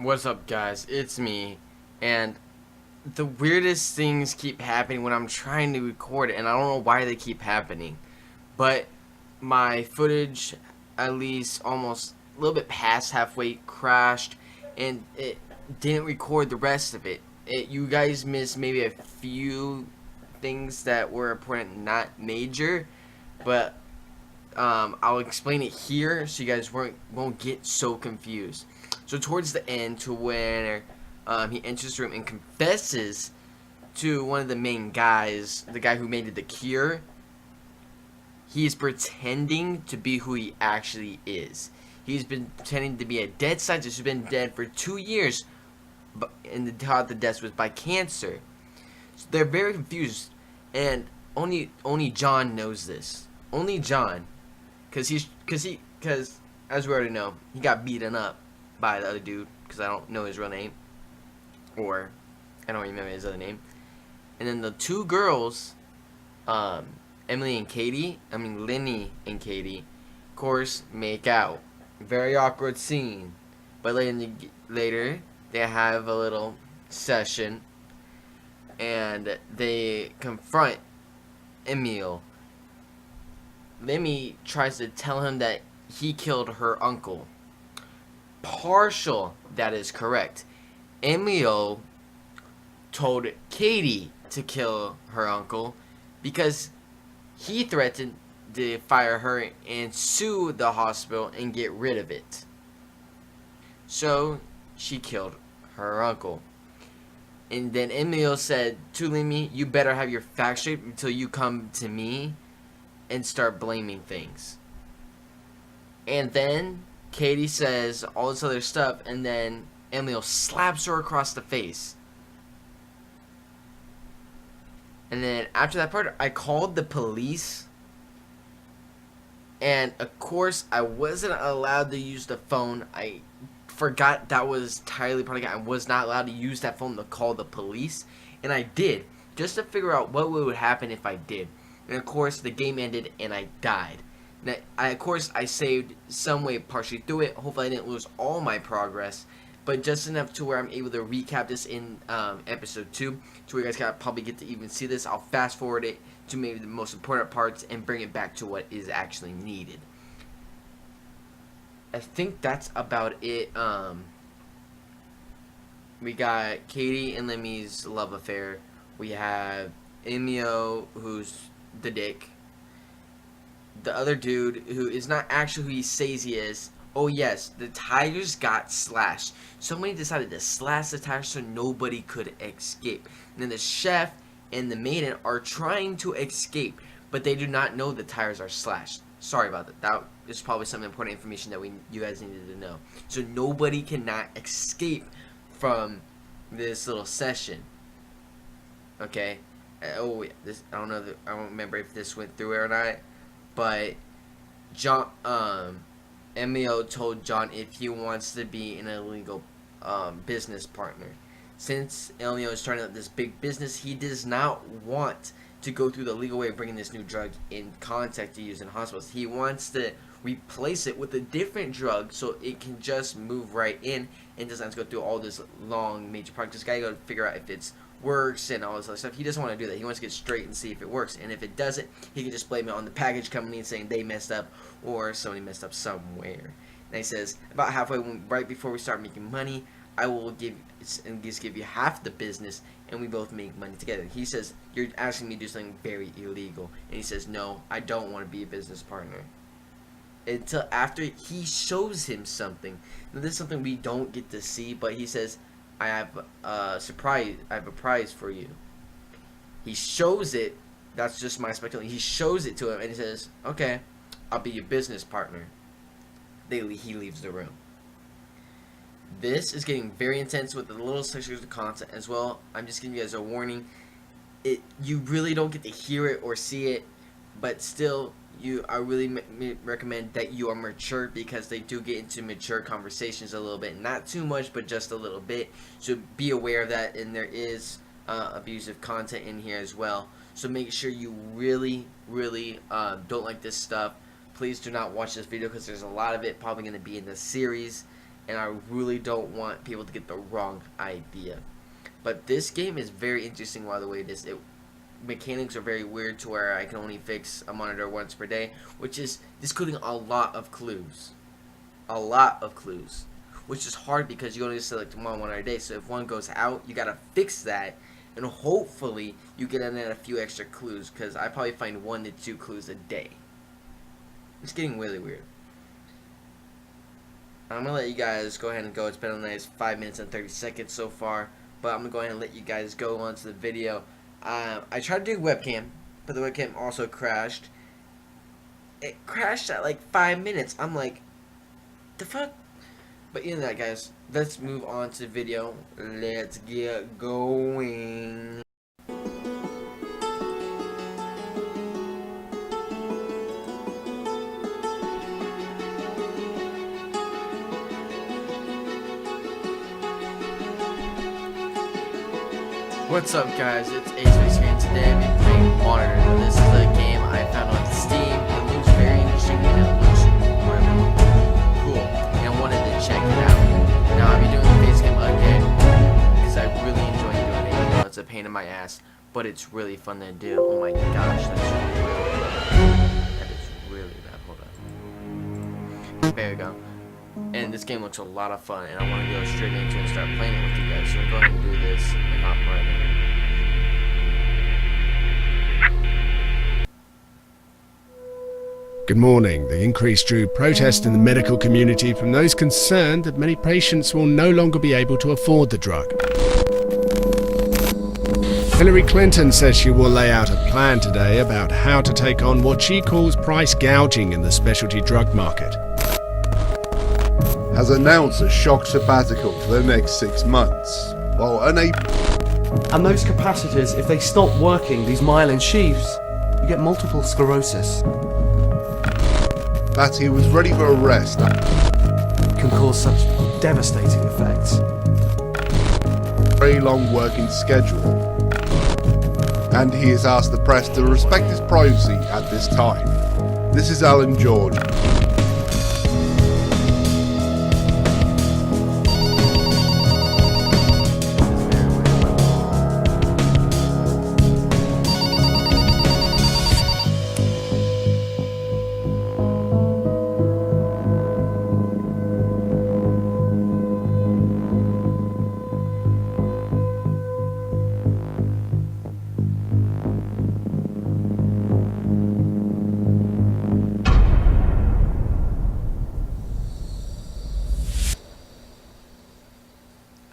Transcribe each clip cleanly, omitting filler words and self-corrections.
What's up, guys? It's me, and the weirdest things keep happening when I'm trying to record it, and I don't know why they keep happening. But my footage, at least almost a little bit past halfway, crashed, and it didn't record the rest of it. You guys missed maybe a few things that were important, not major, but I'll explain it here so you guys won't get so confused. So towards the end, to where he enters the room and confesses to one of the main guys, the guy who made the cure. He is pretending to be who he actually is. He's been pretending to be a dead scientist who's been dead for 2 years, and how the death was by cancer. So they're very confused, and only John knows this. Only John, because as we already know, he got beaten up by the other dude, because I don't know his real name, or I don't remember his other name. And then the two girls, Lenny and Katie, of course, make out. Very awkward scene. But later they have a little session, and they confront Emil. Lemmy tries to tell him that he killed her uncle. Partial, that is correct. Emil told Katie to kill her uncle because he threatened to fire her and sue the hospital and get rid of it. So she killed her uncle. And then Emil said to Lemmy, "You better have your facts straight until you come to me and start blaming things." And then Katie says all this other stuff, and then Emil slaps her across the face. And then after that part, I called the police. And of course, I wasn't allowed to use the phone. I forgot that was entirely part of the game. I was not allowed to use that phone to call the police. And I did, just to figure out what would happen if I did. And of course, the game ended and I died. Now, of course, I saved some way partially through it. Hopefully, I didn't lose all my progress, but just enough to where I'm able to recap this in episode 2, to where you guys can probably get to even see this. I'll fast forward it to maybe the most important parts and bring it back to what is actually needed. I think that's about it. We got Katie and Lemmy's love affair. We have Emio, who's the dick. The other dude, who is not actually who he says he is. Oh yes, the tires got slashed. Somebody decided to slash the tires so nobody could escape. And then the chef and the maiden are trying to escape, but they do not know the tires are slashed. Sorry about that. That is probably some important information that you guys needed to know. So nobody cannot escape from this little session. Okay. Oh, this I don't know. I don't remember if this went through it or not. But John, Emil told John if he wants to be an illegal business partner. Since Emil is starting up this big business, he does not want to go through the legal way of bringing this new drug in contact to use in hospitals. He wants to replace it with a different drug so it can just move right in and doesn't have to go through all this long major part. This guy got to figure out if it's works and all this other stuff. He doesn't want to do that. He wants to get straight and see if it works. And if it doesn't, he can just blame it on the package company and saying they messed up or somebody messed up somewhere. And he says, about halfway, right before we start making money, I will give you half the business and we both make money together. He says, you're asking me to do something very illegal. And he says, no, I don't want to be a business partner. Until after he shows him something. Now, this is something we don't get to see, but he says, I have a surprise. I have a prize for you. He shows it. That's just my speculation. He shows it to him, and he says, "Okay, I'll be your business partner." He leaves the room. This is getting very intense with the little sections of content as well. I'm just giving you guys a warning. You really don't get to hear it or see it, but still, I really recommend that you are mature, because they do get into mature conversations a little bit. Not too much, but just a little bit. So be aware of that, and there is abusive content in here as well. So make sure you really don't like this stuff. Please do not watch this video, because there's a lot of it probably going to be in the series. and I really don't want people to get the wrong idea. But this game is very interesting by the way it is. Mechanics are very weird to where I can only fix a monitor once per day, which is discluding a lot of clues. A lot of clues. Which is hard because you only select one monitor a day, so if one goes out, you gotta fix that, and hopefully you get in a few extra clues, because I probably find 1 to 2 clues a day. It's getting really weird. I'm gonna let you guys go ahead and go. It's been a nice 5 minutes and 30 seconds so far, but I'm gonna go ahead and let you guys go on to the video. I tried to do webcam, but the webcam also crashed. It crashed at like 5 minutes. I'm like, the fuck? But you know that, guys. Let's move on to the video. Let's get going. What's up, guys? It's Ace here, and today I've been playing Moniter. This is a game I found on Steam. It looks very interesting and it looks really cool, and I wanted to check it out. Now I'll be doing the base game again because I really enjoy doing it. You know, it's a pain in my ass, but it's really fun to do. Oh my gosh, that's really bad. That is really bad. Hold up. There we go. And this game looks a lot of fun, and I want to go straight into it and start playing it with you guys. So I'm going to do this and hop right in. Good morning. The increase drew protest in the medical community from those concerned that many patients will no longer be able to afford the drug. Hillary Clinton says she will lay out a plan today about how to take on what she calls price gouging in the specialty drug market. Has announced a shock sabbatical for the next 6 months, while unable. And those capacitors, if they stop working, these myelin sheaths, you get multiple sclerosis. That he was ready for arrest. Can cause such devastating effects. Very long working schedule. And he has asked the press to respect his privacy at this time. This is Alan George.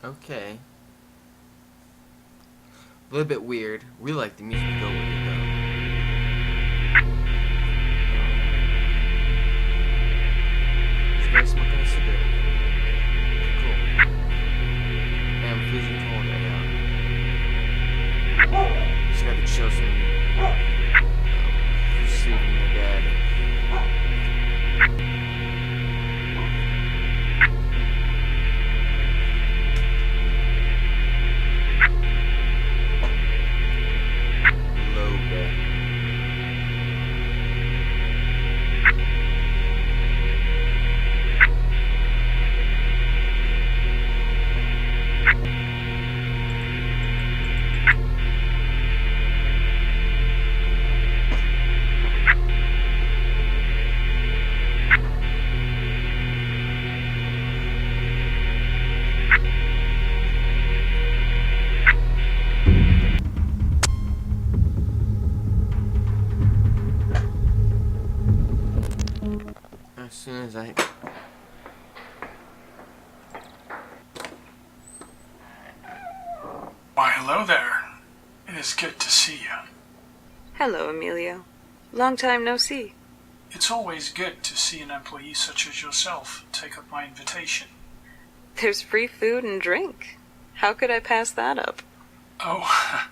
Okay. A little bit weird. Really like the music to go with it though. This guy smoking a cigarette. Cool. And I'm freezing cold right now. Just got to chill some. Just sleeping in the bed. As soon as I... Why, hello there. It is good to see you. Hello, Emilio. Long time no see. It's always good to see an employee such as yourself take up my invitation. There's free food and drink. How could I pass that up? Oh,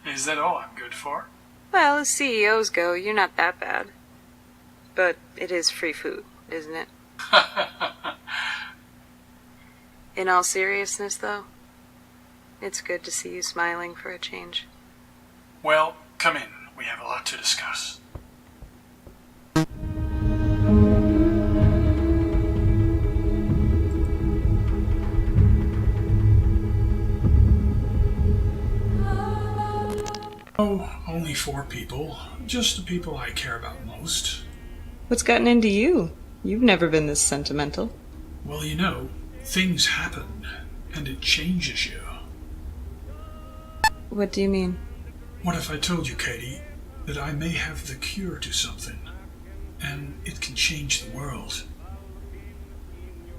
is that all I'm good for? Well, as CEOs go, you're not that bad. But it is free food, isn't it? In all seriousness, though, it's good to see you smiling for a change. Well, come in. We have a lot to discuss. Oh, only 4 people. Just the people I care about most. What's gotten into you? You've never been this sentimental. Well, things happen, and it changes you. What do you mean? What if I told you, Katie, that I may have the cure to something, and it can change the world?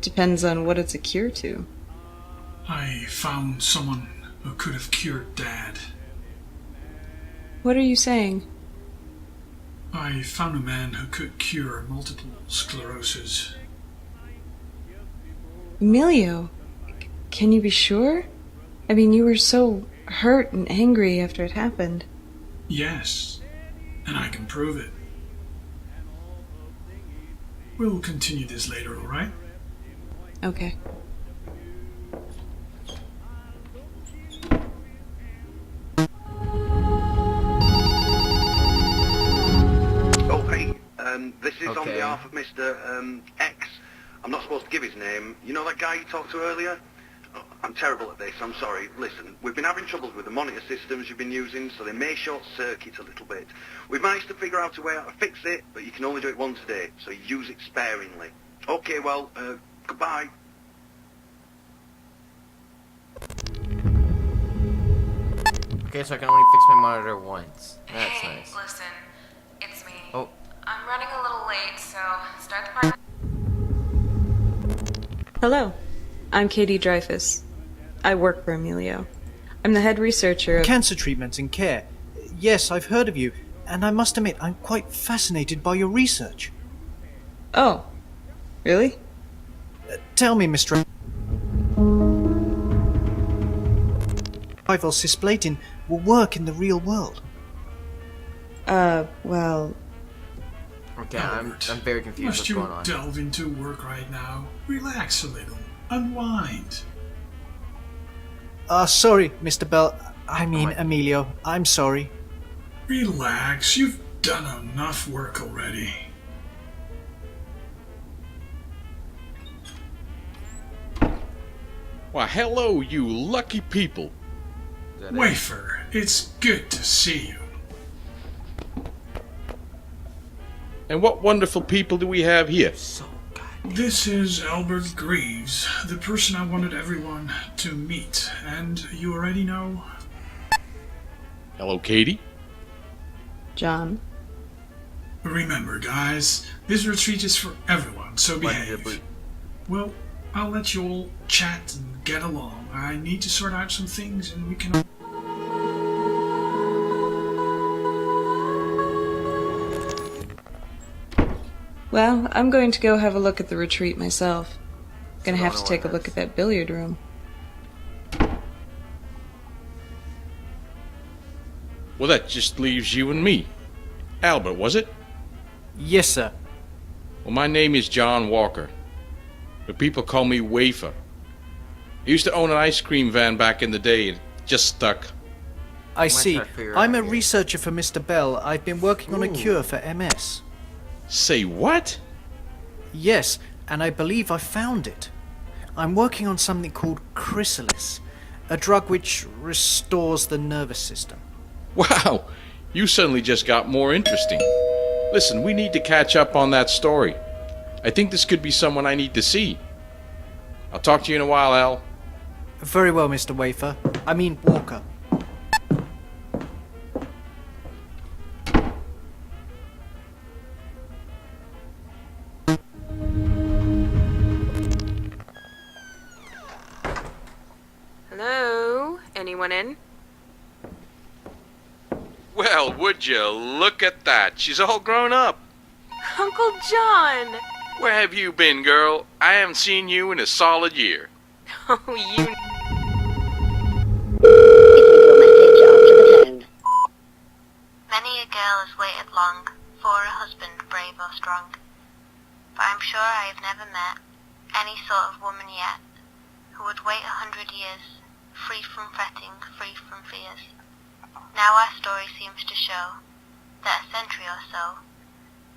Depends on what it's a cure to. I found someone who could have cured Dad. What are you saying? I found a man who could cure multiple sclerosis. Emilio? Can you be sure? I mean, you were so hurt and angry after it happened. Yes, and I can prove it. We'll continue this later, alright? Okay. Oh, hey, this is on Okay. behalf of Mr. X. I'm not supposed to give his name. You know that guy you talked to earlier? Oh, I'm terrible at this, I'm sorry. Listen, we've been having troubles with the monitor systems you've been using, so they may short-circuit a little bit. We've managed to figure out a way how to fix it, but you can only do it once a day, so use it sparingly. Okay, well, goodbye. Okay, so I can only fix my monitor once. That's Hey, nice. listen, it's me. Oh. I'm running a little late, so start the part. Hello. I'm Katie Dreyfus. I work for Emilio. I'm the head researcher of... Cancer treatment and care. Yes, I've heard of you, and I must admit I'm quite fascinated by your research. Oh. Really? Tell me, Mr. Rival cisplatin will work in the real world. Well... Okay, I'm very confused Must what's you going on. delve into work right now? Relax a little. Unwind. Sorry, Mr. Bell. I mean, my- Emilio. I'm sorry. Relax. You've done enough work already. Why, hello, you lucky people. Is that it? Wafer, it's good to see you. And what wonderful people do we have here? So This is Albert Greaves, the person I wanted everyone to meet. And you already know? Hello, Katie. John. Remember, guys, this retreat is for everyone, so behave. Well, I'll let you all chat and get along. I need to sort out some things and we can... Well, I'm going to go have a look at the retreat myself. Gonna So have don't to know take a what look at that billiard room. Well, that just leaves you and me. Albert, was it? Yes, sir. Well, my name is John Walker, but people call me Wafer. I used to own an ice cream van back in the day. It just stuck. I see. try to figure I'm out a here. researcher for Mr. Bell. I've been working on a Ooh. cure for MS. Say what? Yes, and I believe I found it. I'm working on something called chrysalis, a drug which restores the nervous system. Wow, you suddenly just got more interesting. Listen, we need to catch up on that story. I think this could be someone I need to see. I'll talk to you in a while, Al. Very well, Mr. Wafer. I mean Walker. Hello? Anyone in? Well, would you look at that? She's all grown up. Uncle John! Where have you been, girl? I haven't seen you in a solid year. Oh, you... Many a girl has waited long for a husband brave or strong, but I'm sure I have never met any sort of woman yet who would wait 100 years, free from fretting, free from fears. Now our story seems to show that a century or so,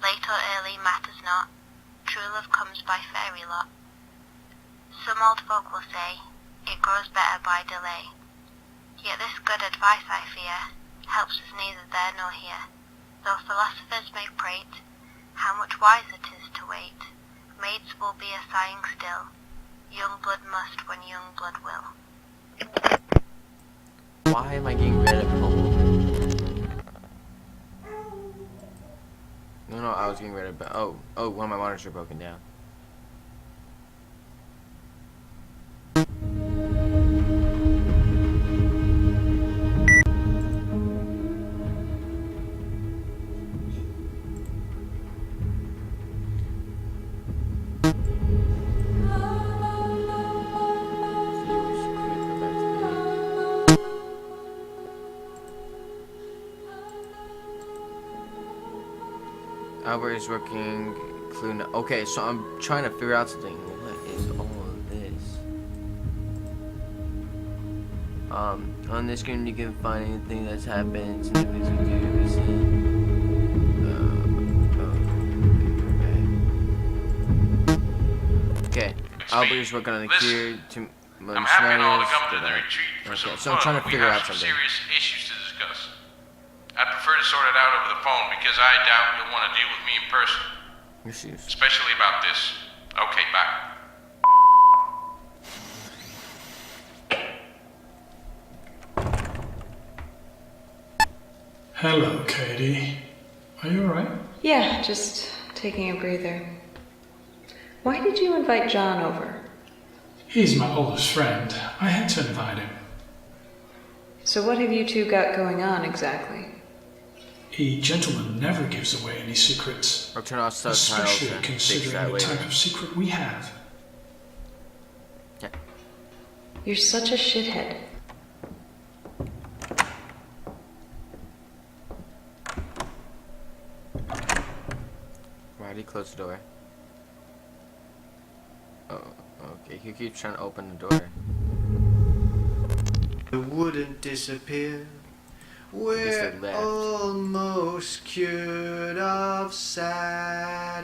late or early matters not, true love comes by fairy lot. Some old folk will say it grows better by delay, yet this good advice I fear helps is neither there nor here. Though philosophers may prate, how much wiser 'tis to wait. Maids will be a sighing still. Young blood must when young blood will. Why am I getting rid of purple? No, I was getting rid of. Oh, one of my monitors are broken down. Albert is working clue. Okay, so I'm trying to figure out something. What is all of this? On this screen you can find anything that's happened. Okay, Albert is working on the cure to. I'm happy all to come to the retreat for some so fun. I'm trying to figure out some something. serious issues to discuss. I'd prefer to sort it out over the phone because I doubt you'll want to deal with me in person. Issues. Especially about this. Okay, bye. Hello, Katie. Are you alright? Yeah, just taking a breather. Why did you invite John over? He's my oldest friend. I had to invite him. So what have you two got going on exactly? A gentleman never gives away any secrets. Or turn off subtitles Especially and fix considering that the later. type of secret we have. Yeah. You're such a shithead. Why did he close the door? Oh, okay. He keeps trying to open the door. I wouldn't disappear. We're left. almost cured of sadness.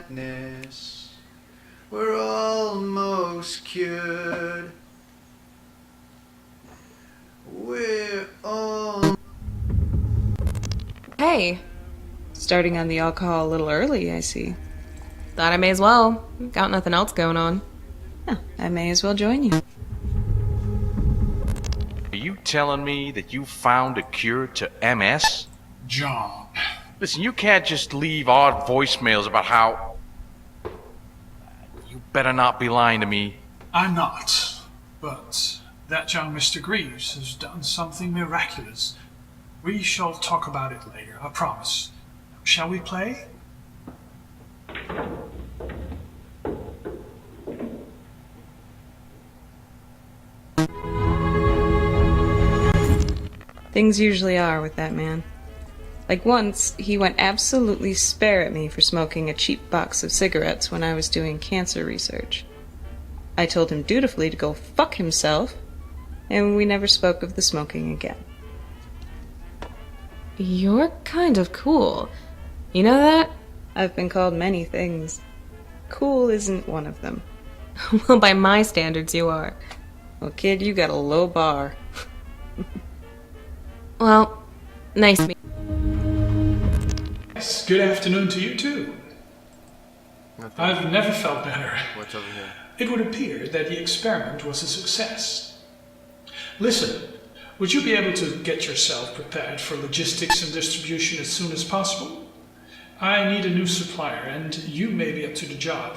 We're almost cured. We're all. Hey, starting on the alcohol a little early, I see. Thought I may as well. Got nothing else going on. Yeah, I may as well join you. Are you telling me that you found a cure to MS? John. Listen, you can't just leave odd voicemails about how... You better not be lying to me. I'm not. But that young Mr. Greaves has done something miraculous. We shall talk about it later, I promise. Shall we play? Things usually are with that man. Like once, he went absolutely spare at me for smoking a cheap box of cigarettes when I was doing cancer research. I told him dutifully to go fuck himself, and we never spoke of the smoking again. You're kind of cool. You know that? I've been called many things. Cool isn't one of them. Well, by my standards, you are. Well, kid, you got a low bar. Well, nice to meet you. Yes, good afternoon to you too. I've never felt better. What's over here? It would appear that the experiment was a success. Listen, would you be able to get yourself prepared for logistics and distribution as soon as possible? I need a new supplier, and you may be up to the job.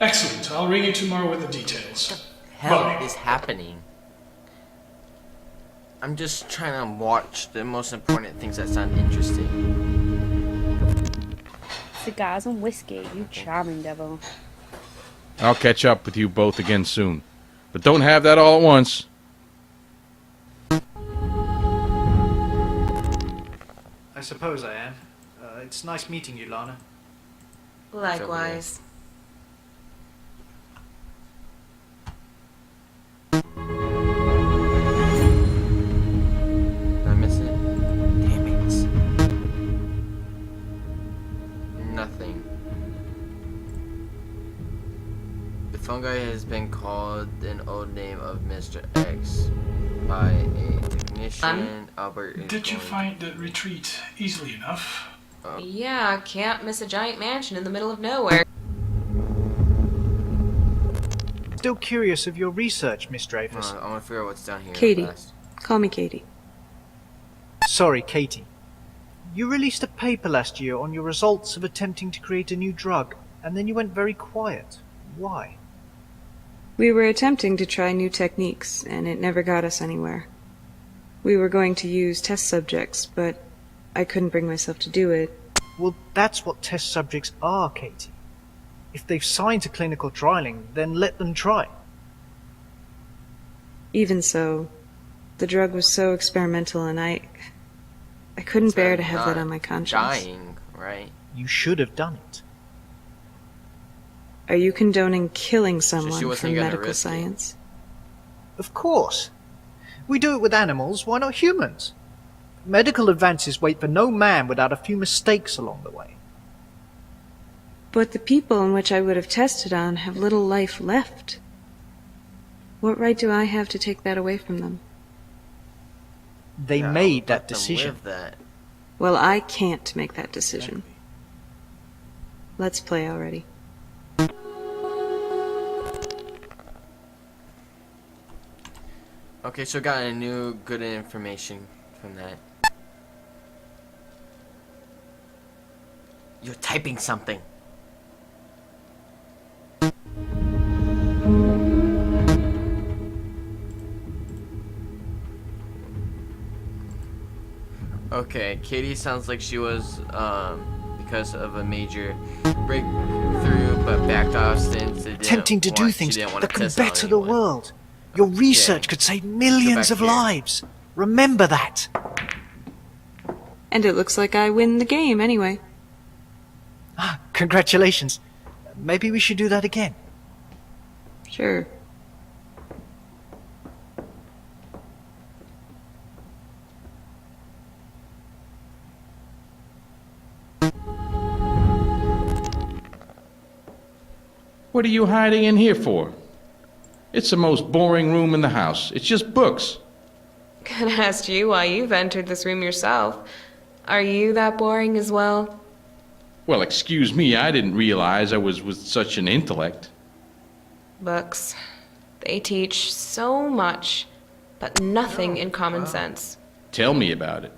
Excellent. I'll ring you tomorrow with the details. What the hell Bye. is happening? I'm just trying to watch the most important things that sound interesting. Cigars and whiskey, you charming devil. I'll catch up with you both again soon. But don't have that all at once. I suppose I am. It's nice meeting you, Lana. Likewise. Did I miss it? Damn it. Nothing. The phone guy has been called an old name of Mr. X by a ammunition. Albert is Did you going find the retreat easily enough? Yeah, can't miss a giant mansion in the middle of nowhere. Still curious of your research, Miss I Dreyfus. want to figure out what's down here. Katie. Fast. Call me Katie. Sorry, Katie. You released a paper last year on your results of attempting to create a new drug, and then you went very quiet. Why? We were attempting to try new techniques, and it never got us anywhere. We were going to use test subjects, but I couldn't bring myself to do it. Well, that's what test subjects are, Katie. If they've signed to clinical trialing, then let them try. Even so, the drug was so experimental, and I couldn't bear to have that on my conscience. Dying, right? You should have done it. Are you condoning killing she someone wasn't for gonna medical risk it. science? Of course. We do it with animals, why not humans? Medical advances wait for no man without a few mistakes along the way. But the people in which I would have tested on have little life left. What right do I have to take that away from them? They Yeah, made let that them decision. live that. Well, I can't make that decision. Let's play already. Okay, so got a new good information from that. You're typing something. Okay, Katie sounds like she was, because of a major breakthrough, but backed off since it Attempting to do things that can better the world. Your research could save millions of lives. Remember that. And it looks like I win the game anyway. Ah, congratulations. Maybe we should do that again. Sure. What are you hiding in here for? It's the most boring room in the house. It's just books. Could ask you why you've entered this room yourself. Are you that boring as well? Well, excuse me, I didn't realize I was with such an intellect. Books. They teach so much, but nothing in common sense. Tell me about it.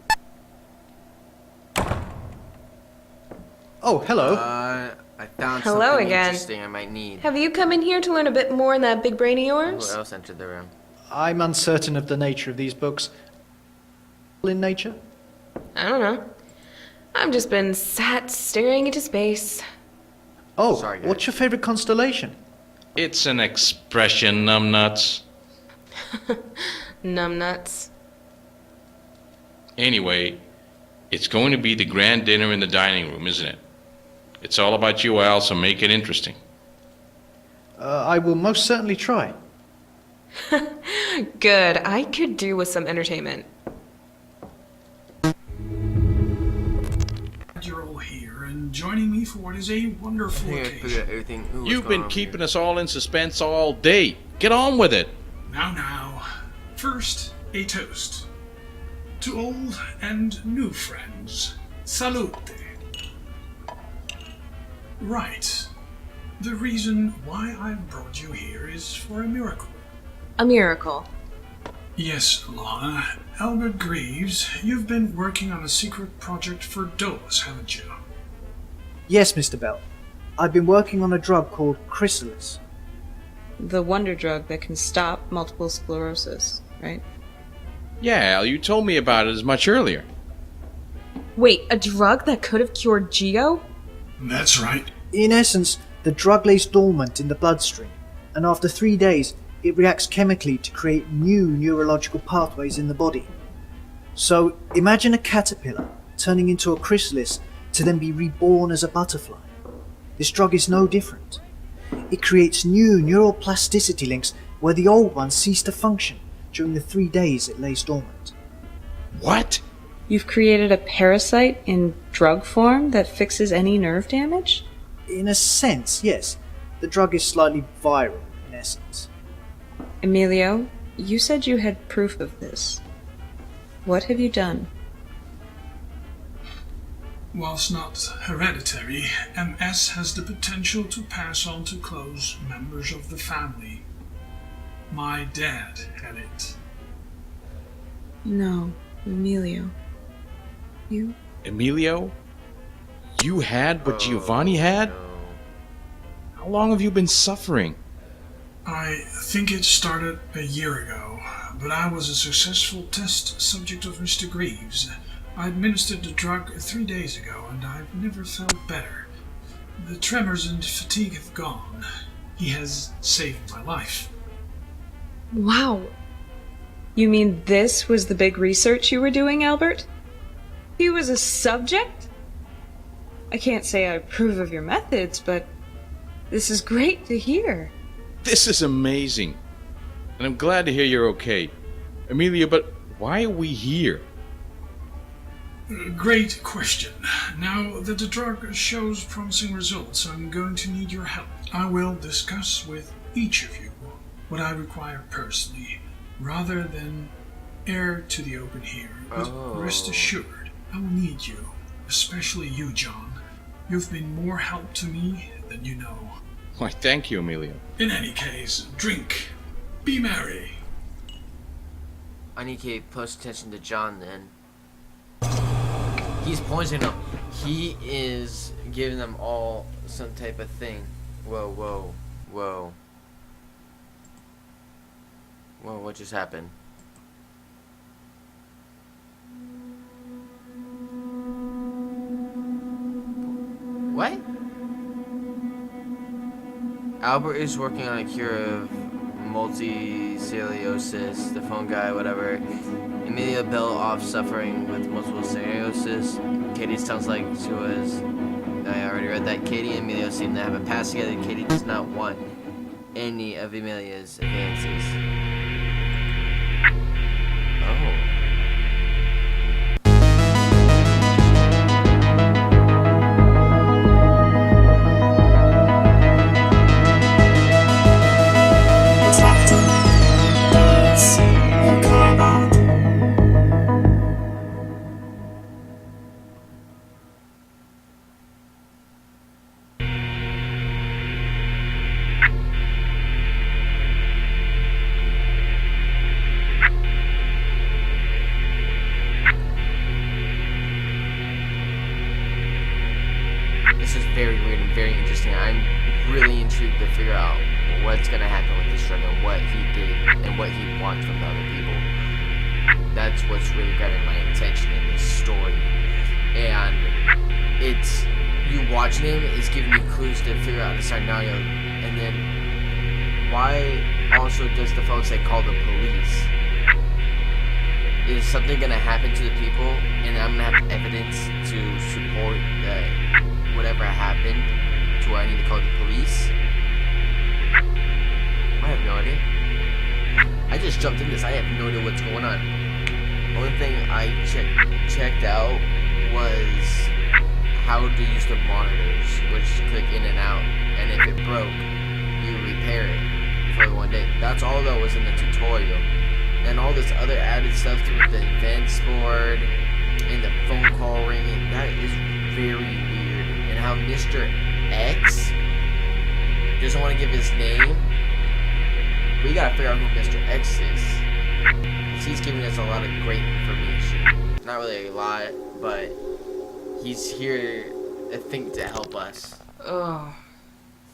Oh, hello. I found Hello something again. interesting I might need. Have you come in here to learn a bit more in that big brain of Who yours? else entered the room? I'm uncertain of the nature of these books. In nature? I don't know. I've just been sat staring into space. Oh, Sorry, guys. what's your favorite constellation? It's an expression, numbnuts. Numbnuts. Anyway, it's going to be the grand dinner in the dining room, isn't it? It's all about you, Al, so make it interesting. I will most certainly try. Good. I could do with some entertainment. You're all here and joining me for what is a wonderful I think I figured occasion. out everything. Ooh, what's You've going been on keeping here? us all in suspense all day. Get on with it. Now. First, a toast. To old and new friends. Salute. Right. The reason why I've brought you here is for a miracle. A miracle. Yes, Lana. Albert Greaves, you've been working on a secret project for dose, haven't you? Yes, Mr. Bell. I've been working on a drug called Chrysalis. The wonder drug that can stop multiple sclerosis, right? Yeah, Al, you told me about it as much earlier. Wait, a drug that could have cured Geo? That's right. In essence, the drug lays dormant in the bloodstream, and after 3 days, it reacts chemically to create new neurological pathways in the body. So, imagine a caterpillar turning into a chrysalis to then be reborn as a butterfly. This drug is no different. It creates new neuroplasticity links where the old ones cease to function during the 3 days it lays dormant. What? You've created a parasite in drug form that fixes any nerve damage? In a sense, yes. The drug is slightly viral, in essence. Emilio, you said you had proof of this. What have you done? Whilst not hereditary, MS has the potential to pass on to close members of the family. My dad had it. No, Emilio. You? Emilio? You had what Giovanni had? How long have you been suffering? I think it started a year ago, but I was a successful test subject of Mr. Greaves. I administered the drug 3 days ago, and I've never felt better. The tremors and fatigue have gone. He has saved my life. Wow. You mean this was the big research you were doing, Albert? He was a subject? I can't say I approve of your methods, but this is great to hear. This is amazing. And I'm glad to hear you're okay. Amelia, but why are we here? Great question. Now that the drug shows promising results, I'm going to need your help. I will discuss with each of you what I require personally, rather than air to the open here. But rest assured, I will need you, especially you, John. You've been more help to me than you know. Why, thank you, Amelia. In any case, drink. Be merry. I need to pay close attention to John then. He's poisoning them. He is giving them all some type of thing. Whoa, whoa, whoa. Whoa, what just happened? What? Albert is working on a cure of multicelluliosis, the phone guy, whatever. Emilia Bell off suffering with multiple sclerosis. Katie sounds like she was. I already read that. Katie and Emilio seem to have a pass together. Katie does not want any of Emilia's advances. Oh. This is very weird and very interesting. I'm really intrigued to figure out what's going to happen with this drug and what he did and what he wants from the other people. That's what's really grabbing my attention in this story. And it's, you watching him is giving you clues to figure out the scenario. And then, why also does the phone say call the police? Is something going to happen to the people and I'm going to have evidence to support that whatever happened to where I need to call the police? I have no idea. I just jumped in this. I have no idea what's going on. Only thing I checked out was how to use the monitors, which click in and out, and if it broke, you repair it for the 1 day. That's all that was in the tutorial. And all this other added stuff through the events board and the phone call ringing, that is very weird. And how Mr. X doesn't want to give his name. We gotta figure out who Mr. X is. Because he's giving us a lot of great information. Not really a lot, but he's here, I think, to help us. Oh,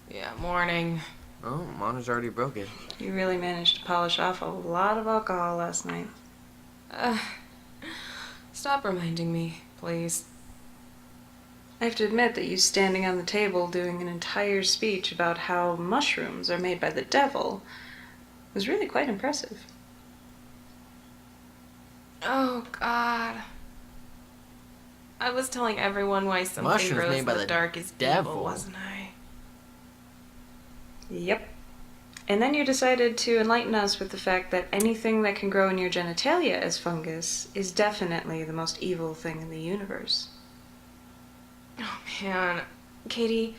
yeah, morning. Oh, Monitor's already broken. You really managed to polish off a lot of alcohol last night. Stop reminding me, please. I have to admit that you standing on the table doing an entire speech about how mushrooms are made by the devil was really quite impressive. Oh, God. I was telling everyone why something Mushrooms grows made in by the the dark is devil. evil, wasn't I? Yep. And then you decided to enlighten us with the fact that anything that can grow in your genitalia as fungus is definitely the most evil thing in the universe. Oh, man. Katie,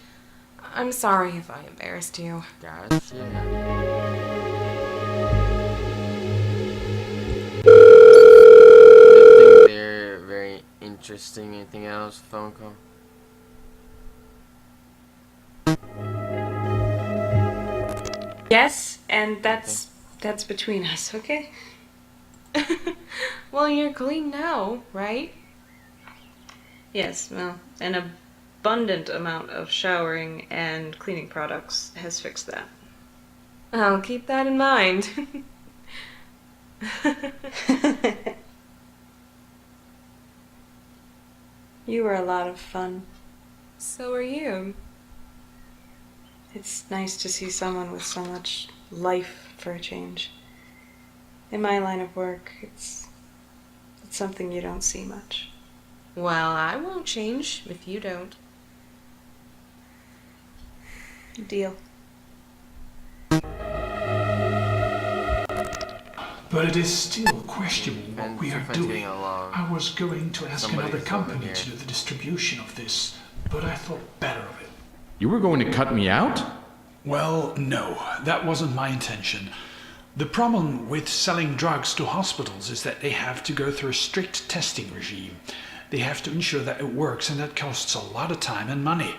I'm sorry if I embarrassed you. Gotcha. very interesting. Anything else? Phone call? Yes, and that's between us, okay? Well, you're clean now, right? Yes, well, an abundant amount of showering and cleaning products has fixed that. I'll keep that in mind. You were a lot of fun. So are you. It's nice to see someone with so much life for a change. In my line of work, it's something you don't see much. Well, I won't change if you don't. Deal. But it is still questionable what we are Depends if I'm doing. getting along. I was going to ask Somebody's another over company here. to do the distribution of this, but I thought better of it. You were going to cut me out? Well, no, that wasn't my intention. The problem with selling drugs to hospitals is that they have to go through a strict testing regime. They have to ensure that it works, and that costs a lot of time and money.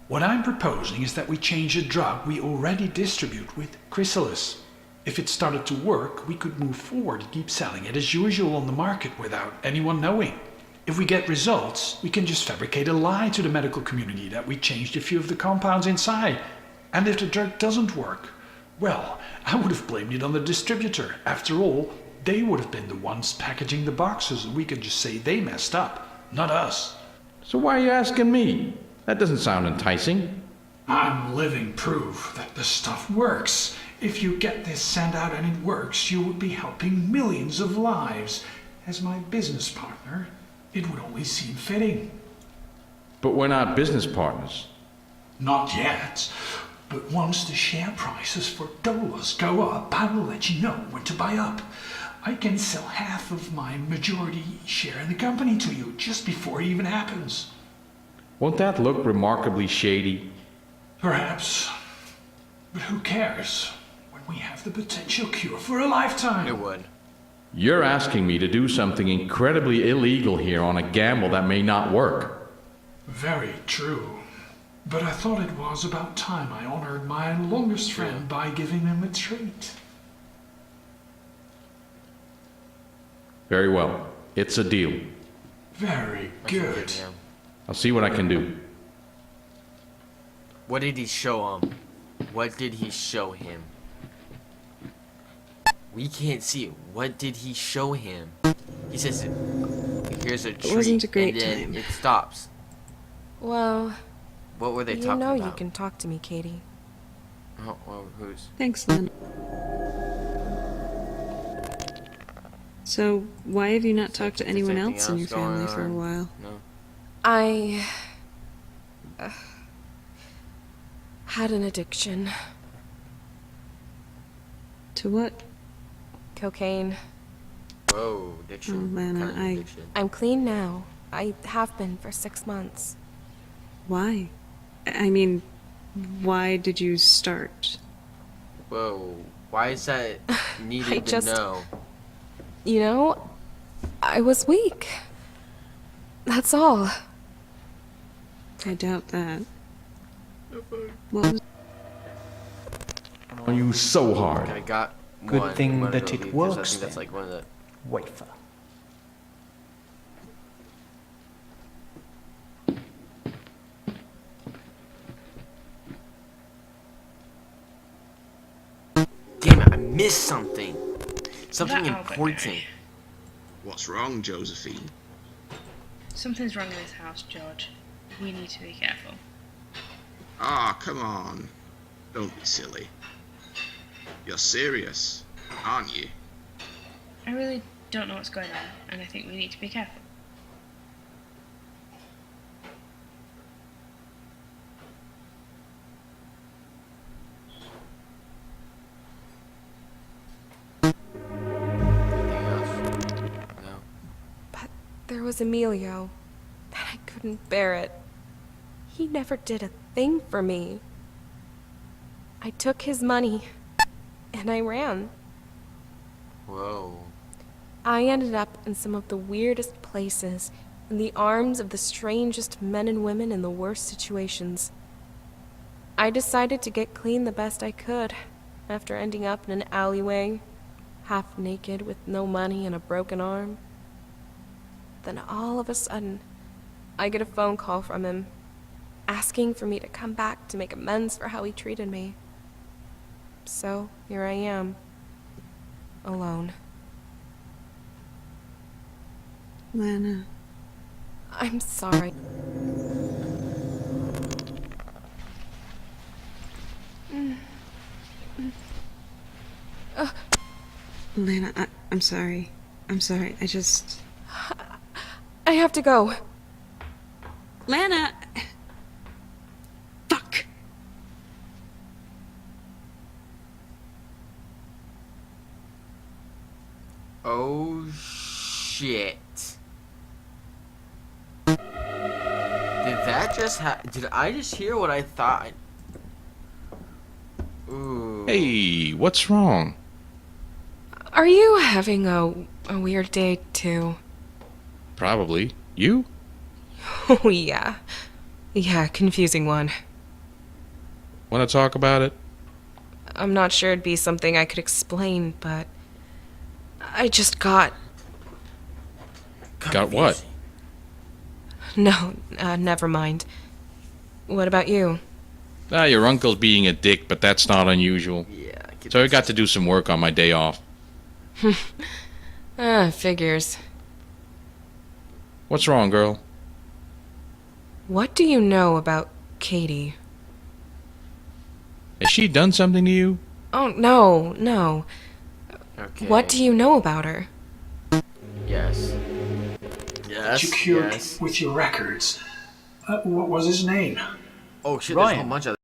What I'm proposing is that we change a drug we already distribute with Chrysalis. If it started to work, we could move forward and keep selling it as usual on the market without anyone knowing. If we get results, we can just fabricate a lie to the medical community that we changed a few of the compounds inside. And if the drug doesn't work, well, I would have blamed it on the distributor. After all, they would have been the ones packaging the boxes, and we could just say they messed up, not us. So why are you asking me? That doesn't sound enticing. I'm living proof that the stuff works. If you get this sent out and it works, you would be helping millions of lives. As my business partner, it would only seem fitting. But we're not business partners. Not yet. But once the share prices for Dolas go up, I will let you know when to buy up. I can sell half of my majority share in the company to you just before it even happens. Won't that look remarkably shady? Perhaps. But who cares when we have the potential cure for a lifetime? It would. You're asking me to do something incredibly illegal here on a gamble that may not work. Very true. But I thought it was about time I honored my longest friend by giving him a treat. Very well. It's a deal. Very good. I'll see what I can do. What did he show him? What did he show him? We can't see it. What did he show him? He says, here's a treat, wasn't a great and then time. it stops. Well, What were they you talking know about? you can talk to me, Katie. Oh, well, who's? Thanks, Lynn. So, why have you not talked to anyone anything else in your else going family for a on? while? No. I had an addiction. To what? Cocaine. Whoa, addiction. Oh, Lana, What kind of I- addiction? I'm clean now. I have been for 6 months. Why? I mean, why did you start? Whoa, why is that needed just- to know? You know, I was weak. That's all. I doubt that. What was On you so hard. I got Good one. thing Wanna that go it leave, 'cause works I think that's then. like one of the. Wafer. Damn it! I missed something. Something That important. What's wrong, Josephine? Something's wrong in this house, George. We need to be careful. Ah, come on. Don't be silly. You're serious, aren't you? I really don't know what's going on, and I think we need to be careful. Anything else? No. But there was Emilio, and I couldn't bear it. He never did a thing for me. I took his money, and I ran. Whoa. I ended up in some of the weirdest places, in the arms of the strangest men and women in the worst situations. I decided to get clean the best I could after ending up in an alleyway, half naked with no money and a broken arm. Then all of a sudden, I get a phone call from him, asking for me to come back to make amends for how he treated me. So, here I am, alone. Lana. I'm sorry. Lana, I'm sorry. I'm sorry. I have to go. Lana! Fuck! Oh, shit. Did that just did I just hear what I thought? Ooh. Hey, what's wrong? Are you having a weird day, too? Probably. You? Oh, yeah. Yeah, confusing one. Want to talk about it? I'm not sure it'd be something I could explain, but I just got... Got what? No, never mind. What about you? Your uncle's being a dick, but that's not unusual. Yeah. So I got to do some work on my day off. Figures. What's wrong, girl? What do you know about Katie? Has she done something to you? Oh, no. Okay. What do you know about her? Yes. Yes. You cured Yes. with your records. What was his name? Oh shit! There's a whole Ryan. bunch of